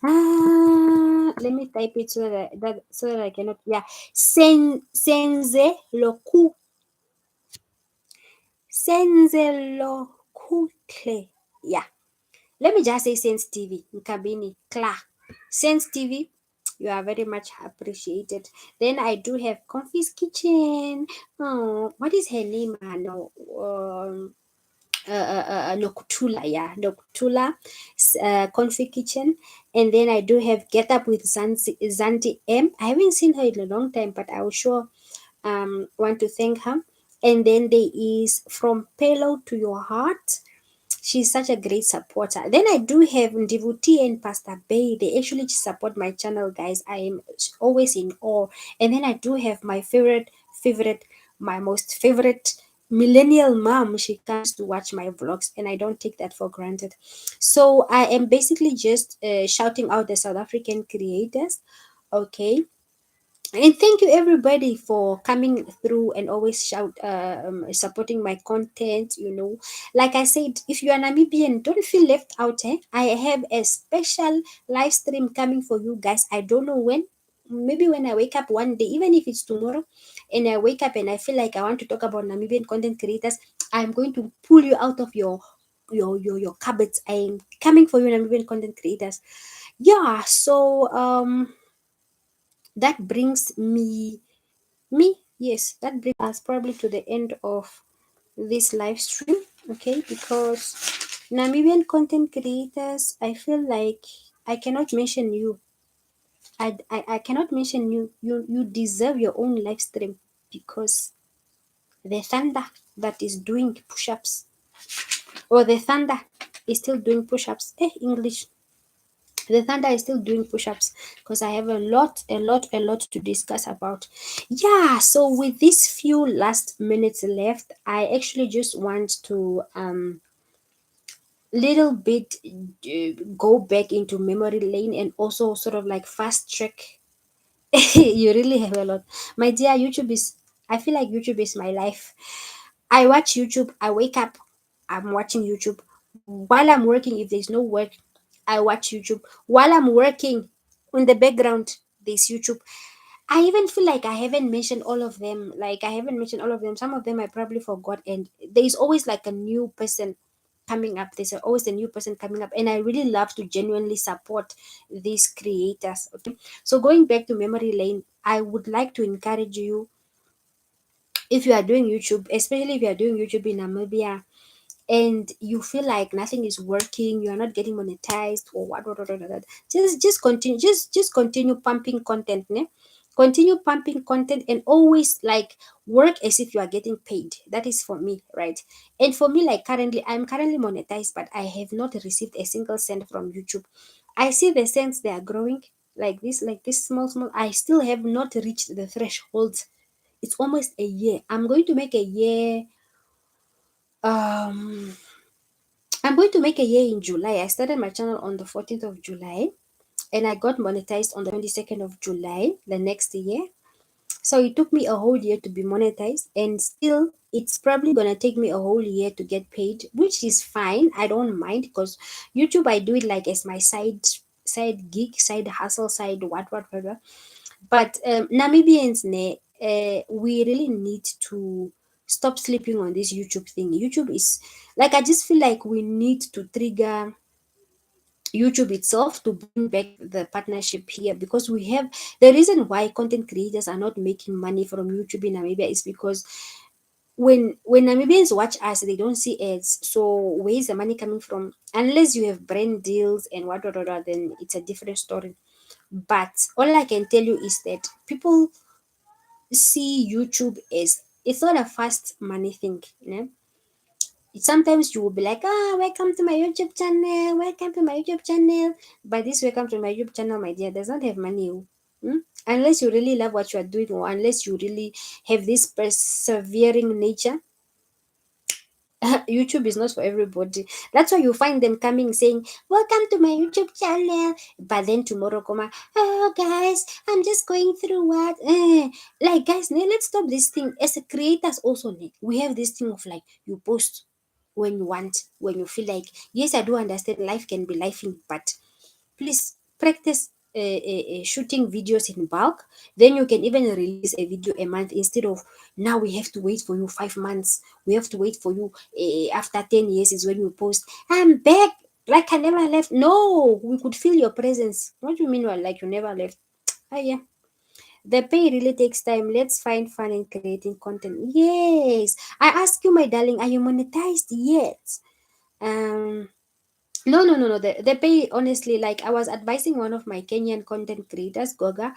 Let me type it so that I cannot. Yeah, senze loku senze lokukle. Yeah, let me just say Sense TV. Nkabini Kla. Sense TV. You are very much appreciated. Then I do have Comfy's Kitchen. Oh, what is her name? No, Noctula, yeah, Noctula, Config Kitchen, and then I do have Get Up with Zanti M. I haven't seen her in a long time, but I will sure want to thank her. And then there is From Pillow to Your Heart. She's such a great supporter. Then I do have Ndivuti and Pastor Bay. They actually support my channel, guys. I am always in awe. And then I do have my favorite, my most favorite millennial mom. She comes to watch my vlogs, and I don't take that for granted. So I am basically just shouting out the South African creators. Okay, and thank you everybody for coming through and always supporting my content. Like I said, if you are Namibian, don't feel left out. I have a special live stream coming for you guys. I don't know when. Maybe when I wake up one day, even if it's tomorrow, and I wake up and I feel like I want to talk about Namibian content creators, I'm going to pull you out of your cupboards. I'm coming for you, Namibian content creators. Yeah, so that brings yes, that brings us probably to the end of this live stream. Okay, because Namibian content creators, I feel like I cannot mention you. I cannot mention you deserve your own live stream, because the thunder that is doing push-ups, or the thunder is still doing push-ups. English. The thunder is still doing push-ups, because I have a lot to discuss about. Yeah, so with these few last minutes left, I actually just want to little bit go back into memory lane, and also sort of like fast track. You really have a lot, my dear. I feel like YouTube is my life. I watch YouTube. I wake up, I'm watching YouTube. While I'm working, if there's no work, I watch YouTube. While I'm working, in the background, there's YouTube. I even feel like I haven't mentioned all of them. Like, I haven't mentioned all of them. Some of them I probably forgot. And there's always like a new person coming up. There's always a new person coming up. And I really love to genuinely support these creators. Okay. So going back to memory lane, I would like to encourage you, if you are doing YouTube, especially if you are doing YouTube in Namibia, and you feel like nothing is working, you are not getting monetized, or what, just continue, just continue pumping content, ne? Continue pumping content, and always like work as if you are getting paid. That is for me, right? And for me, like, I'm currently monetized, but I have not received a single cent from YouTube. I see the cents, they are growing like this small. I still have not reached the threshold. It's almost a year. Um I'm going to make a year in July. I started my channel on the 14th of July, and I got monetized on the 22nd of July the next year. So it took me a whole year to be monetized, and still it's probably gonna take me a whole year to get paid, which is fine. I don't mind, because YouTube, I do it like as my side gig, side hustle, side whatever. But Namibians, we really need to stop sleeping on this YouTube thing. YouTube is like, I just feel like we need to trigger YouTube itself to bring back the partnership here, because we have the reason why content creators are not making money from YouTube in Namibia is because when Namibians watch us, they don't see ads. So where is the money coming from? Unless you have brand deals and what, then it's a different story. But all I can tell you is that people see YouTube as, it's not a fast money thing, you know. Sometimes you will be like, welcome to my YouTube channel, welcome to my YouTube channel. But this welcome to my YouTube channel, my dear, does not have money. Unless you really love what you are doing, or unless you really have this persevering nature. YouTube is not for everybody. That's why you find them coming saying, welcome to my YouTube channel. But then tomorrow, oh guys, I'm just going through what? Like, guys, let's stop this thing. As a creators, also, we have this thing of like, you post when you want, when you feel like. Yes, I do understand life can be lifing, but please practice shooting videos in bulk. Then you can even release a video a month, instead of now we have to wait for you 5 months, we have to wait for you after 10 years is when you post, I'm back like I never left. No, we could feel your presence. What do you mean, like you never left? Yeah, the pay really takes time. Let's find fun in creating content. Yes, I ask you, my darling, are you monetized yet? um no, no, no, no. The pay, honestly, like I was advising one of my Kenyan content creators, Goga,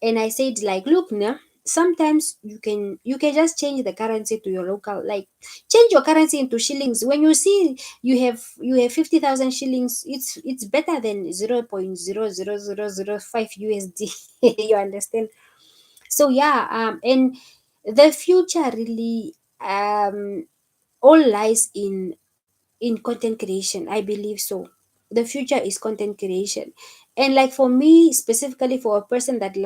and I said, like, look, now sometimes you can just change the currency to your local, like change your currency into shillings. When you see you have 50,000 shillings, it's better than 0.00005 USD. You understand? So yeah, and the future really all lies in content creation. I believe so. The future is content creation. And like for me, specifically for a person that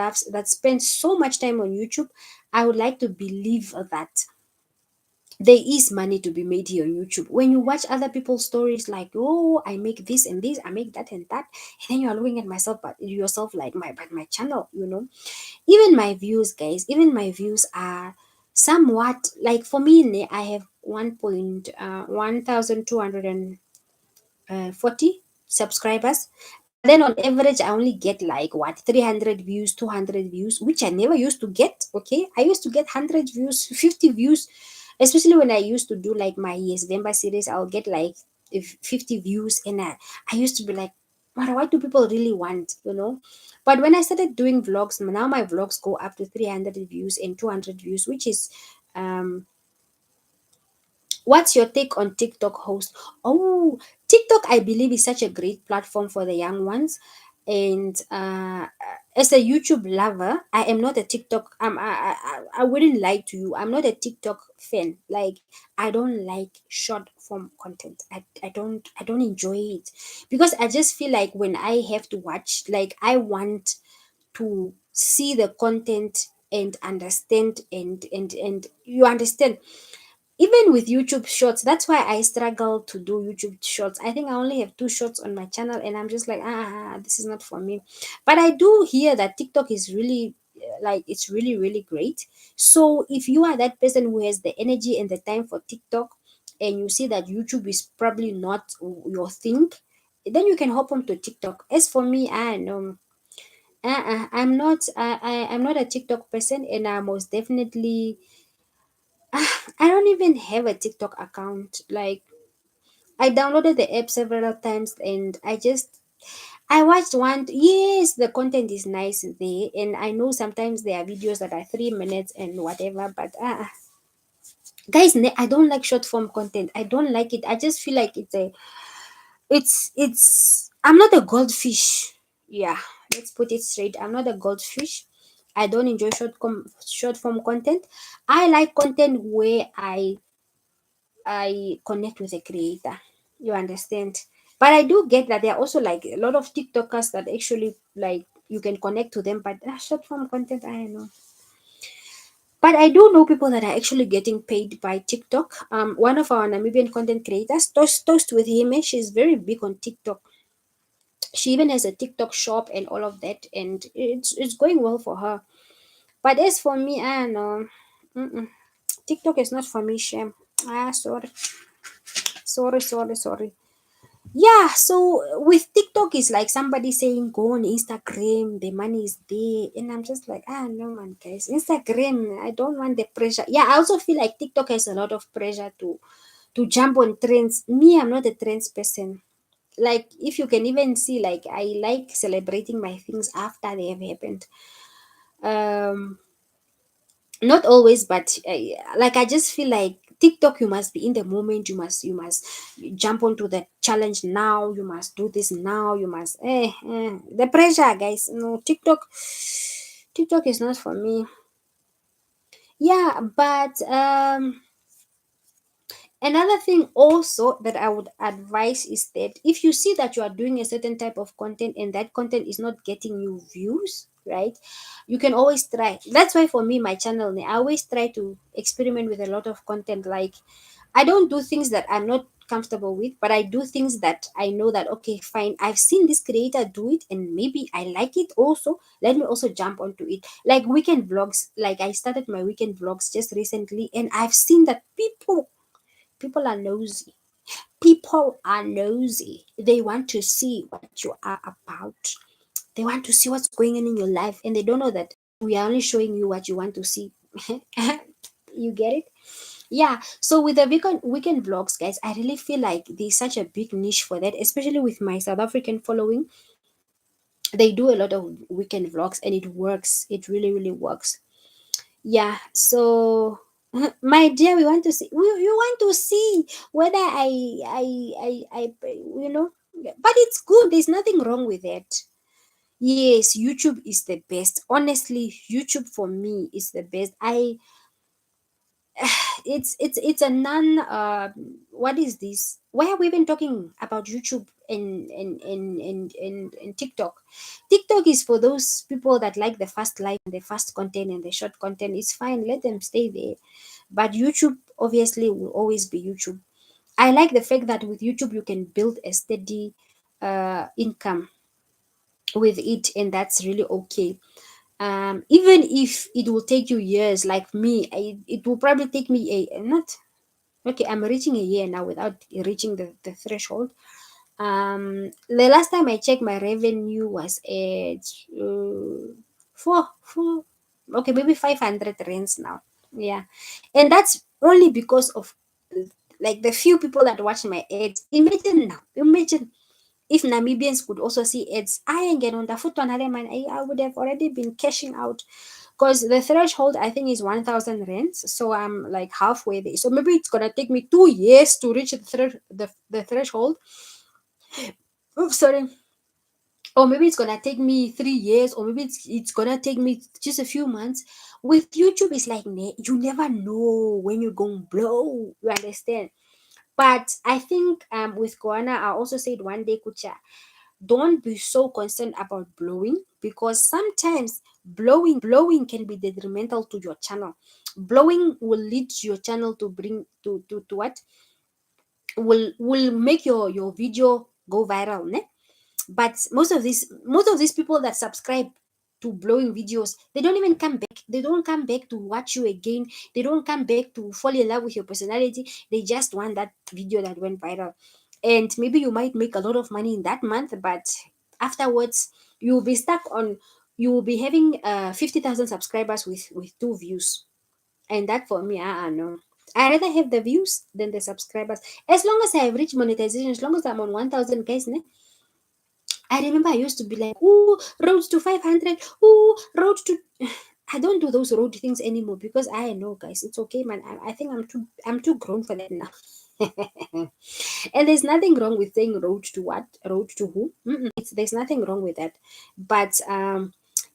spends so much time on YouTube, I would like to believe that there is money to be made here on YouTube. When you watch other people's stories, like, oh, I make this and this, I make that and that, and then you are looking at myself, but yourself, like, my channel, even my views, guys, even my views are somewhat, like, for me, I have 1,240 subscribers, but then on average I only get like what, 300 views, 200 views, which I never used to get. Okay, I used to get 100 views, 50 views, especially when I used to do like my Yes Vemba series. I'll get like 50 views, and I used to be like, what do people really want, but when I started doing vlogs, now my vlogs go up to 300 views and 200 views, which is um what's your take on TikTok host? Oh, TikTok, I believe, is such a great platform for the young ones. And as a YouTube lover, I am not a TikTok. I wouldn't lie to you. I'm not a TikTok fan. Like, I don't like short form content. I don't enjoy it, because I just feel like when I have to watch, like, I want to see the content and understand, and you understand. Even with YouTube shorts, that's why I struggle to do YouTube shorts. I think I only have 2 shorts on my channel, and I'm just like, this is not for me. But I do hear that TikTok is really, like, it's really, really great. So if you are that person who has the energy and the time for TikTok, and you see that YouTube is probably not your thing, then you can hop onto TikTok. As for me, I know. I'm not a TikTok person, and I most definitely, I don't even have a TikTok account. Like, I downloaded the app several times, and I watched one. Yes, the content is nice there, and I know sometimes there are videos that are 3 minutes and whatever. But guys, I don't like short form content. I don't like it. I just feel like it's. I'm not a goldfish. Yeah, let's put it straight. I'm not a goldfish. I don't enjoy short form content. I like content where I connect with the creator. You understand? But I do get that there are also like a lot of TikTokers that actually, like, you can connect to them, but short form content, I don't know. But I do know people that are actually getting paid by TikTok. One of our Namibian content creators, Toast with him, she's very big on TikTok. She even has a TikTok shop and all of that, and it's going well for her. But as for me, I don't know. Mm-mm. TikTok is not for me, shame. Sorry, sorry. Yeah, so with TikTok, it's like somebody saying go on Instagram, the money is there, and I'm just like, no, man, guys, Instagram, I don't want the pressure. Yeah, I also feel like TikTok has a lot of pressure to jump on trends. Me, I'm not a trends person. Like, if you can even see, like, I like celebrating my things after they have happened. Um, not always, but like, I just feel like TikTok, you must be in the moment. You must jump onto the challenge now. You must do this now. You must the pressure, guys. No, TikTok is not for me. Yeah, but another thing also that I would advise is that if you see that you are doing a certain type of content and that content is not getting you views, right? You can always try. That's why for me, my channel, I always try to experiment with a lot of content. Like, I don't do things that I'm not comfortable with, but I do things that I know that, okay, fine, I've seen this creator do it and maybe I like it also. Let me also jump onto it. Like weekend vlogs, like I started my weekend vlogs just recently and I've seen that people are nosy. People are nosy. They want to see what you are about. They want to see what's going on in your life, and they don't know that we are only showing you what you want to see. You get it? Yeah. So with the weekend vlogs, guys, I really feel like there's such a big niche for that, especially with my South African following. They do a lot of weekend vlogs, and it works. It really, really works. Yeah, so my dear, we want to see, you want to see whether you know, but it's good. There's nothing wrong with it. Yes, YouTube is the best. Honestly, YouTube for me is the best. It's a non what is this? Why are we even talking about YouTube and TikTok? TikTok is for those people that like the fast life and the fast content and the short content. It's fine, let them stay there. But YouTube obviously will always be YouTube. I like the fact that with YouTube you can build a steady income with it, and that's really okay. Even if it will take you years, like me, it will probably take me a not okay, I'm reaching a year now without reaching the threshold. The last time I checked, my revenue was at four, okay, maybe 500 rands now. Yeah, and that's only because of like the few people that watch my ads. Imagine now, imagine if Namibians could also see ads. I ain't get on the foot on other man. I would have already been cashing out because the threshold I think is 1,000 rands. So I'm like halfway there. So maybe it's gonna take me 2 years to reach the threshold. Oh, sorry. Or maybe it's gonna take me 3 years, or maybe it's gonna take me just a few months. With YouTube, it's like you never know when you're gonna blow. You understand? But I think with Koana, I also said one day, Kucha, don't be so concerned about blowing, because sometimes blowing can be detrimental to your channel. Blowing will lead your channel to bring to what will make your video go viral, ne? But most of these people that subscribe to blowing videos, they don't even come back. They don't come back to watch you again. They don't come back to fall in love with your personality. They just want that video that went viral, and maybe you might make a lot of money in that month, but afterwards you'll be stuck on, you will be having 50,000 subscribers with two views. And that for me, no, I rather have the views than the subscribers. As long as I have reached monetization, as long as I'm on 1,000 guys, ne? I remember I used to be like, ooh, road to 500, ooh, road to. I don't do those road things anymore because I know, guys, it's okay, man. I think I'm too grown for that now. And there's nothing wrong with saying road to what, road to who. There's nothing wrong with that. But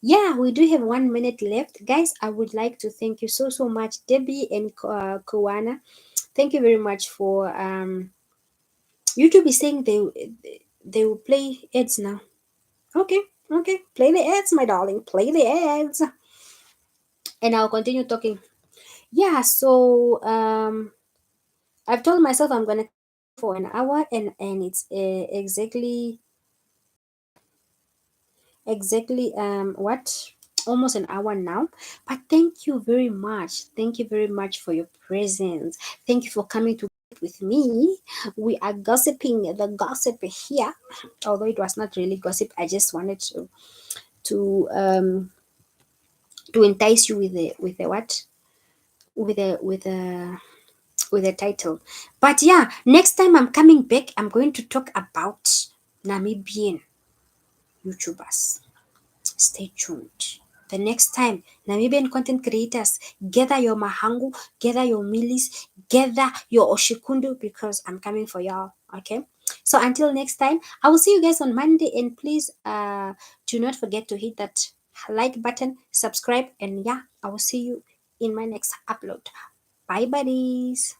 yeah, we do have 1 minute left, guys. I would like to thank you so much, Debbie and Koana. Thank you very much for YouTube is saying they will play ads now. Okay, okay. Play the ads, my darling. Play the ads. And I'll continue talking. Yeah, so I've told myself I'm gonna for an hour, and it's exactly what? almost an hour now. But thank you very much. Thank you very much for your presence. Thank you for coming to with me. We are gossiping the gossip here. Although it was not really gossip, I just wanted to to entice you with the what? With the with the title. But yeah, next time I'm coming back, I'm going to talk about Namibian YouTubers. Stay tuned. The next time, Namibian content creators, gather your mahangu, gather your milis, gather your oshikundu because I'm coming for y'all. Okay. So until next time, I will see you guys on Monday, and please do not forget to hit that like button, subscribe, and yeah, I will see you in my next upload. Bye, buddies.